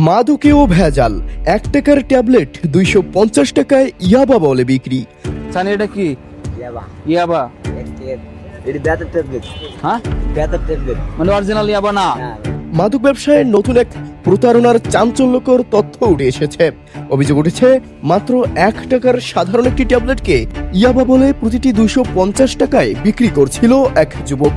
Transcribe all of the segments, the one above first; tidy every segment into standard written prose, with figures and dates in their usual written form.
মাদকেও ভেজাল, 1 টাকার ট্যাবলেট 250 টাকায় ইয়াবা বলে বিক্রি। সানি এটা কি? ইয়াবা। ইয়াবা এটা বেতার ট্যাবলেট। হ্যাঁ, বেতার ট্যাবলেট। মানে অরিজিনাল ইয়াবা না। মাদক ব্যবসায় নতুন এক প্রতারণার চাঞ্চল্যকর তথ্য উঠে এসেছে। অভিযোগ উঠেছে মাত্র 1 টাকার সাধারণ একটি ট্যাবলেটকে ইয়াবা বলে প্রতিটি 250 টাকায় বিক্রি করছিল এক যুবক।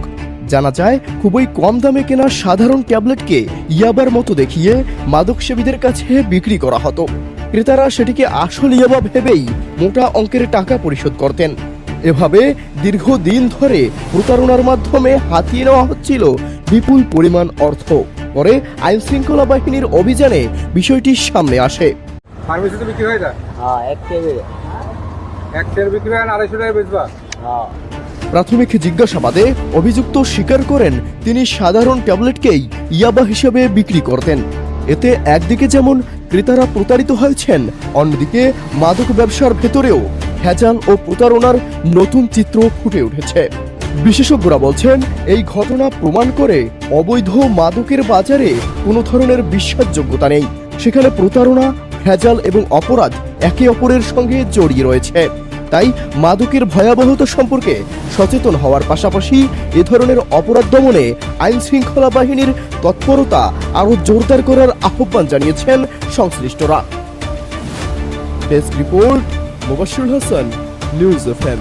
জানা যায় খুবই কম দামে কেনা সাধারণ ট্যাবলেটকে ইয়াবার মতো দেখিয়ে মাদক সেবীদের কাছে বিক্রি করা হতো। ক্রেতারা সেটিকে আসল ইয়াবা ভেবেই মোটা অঙ্কের টাকা পরিশোধ করতেন। এভাবে দীর্ঘদিন ধরে প্রতারণার মাধ্যমে হাতিয়ে নেওয়া হচ্ছিল বিপুল পরিমাণ অর্থ। পরে আইন শৃঙ্খলা বাহিনীর অভিযানে বিষয়টি সামনে আসে। ফার্মেসিতে বিক্রি হয় না? হ্যাঁ, এক টেবিল। এক টের বিক্রি হয় না 250 টাকায় বেচবা? হ্যাঁ। প্রাথমিক জিজ্ঞাসাবাদে অভিযুক্ত স্বীকার করেন তিনি সাধারণ ট্যাবলেটকেই ইয়াবা হিসেবে বিক্রি করতেন। এতে একদিকে যেমন ক্রেতারা প্রতারিত হয়েছেন, অন্যদিকে মাদক ব্যবসার ভেতরেও ভেজাল ও প্রতারণার নতুন চিত্র ফুটে উঠেছে। বিশেষজ্ঞরা বলছেন এই ঘটনা প্রমাণ করে অবৈধ মাদকের বাজারে কোনো ধরনের বিশ্বাসযোগ্যতা নেই। সেখানে প্রতারণা, ভেজাল এবং অপরাধ একে অপরের সঙ্গে জড়িয়ে রয়েছে। তাই মাদকের ভয়াবহতা সম্পর্কে সচেতন হওয়ার পাশাপাশি এ ধরনের অপরাধ দমনে আইন শৃঙ্খলা বাহিনীর তৎপরতা আরও জোরদার করার আহ্বান জানিয়েছেন সংশ্লিষ্টরা। Desk report, Mubashshirul Hasan, news FM.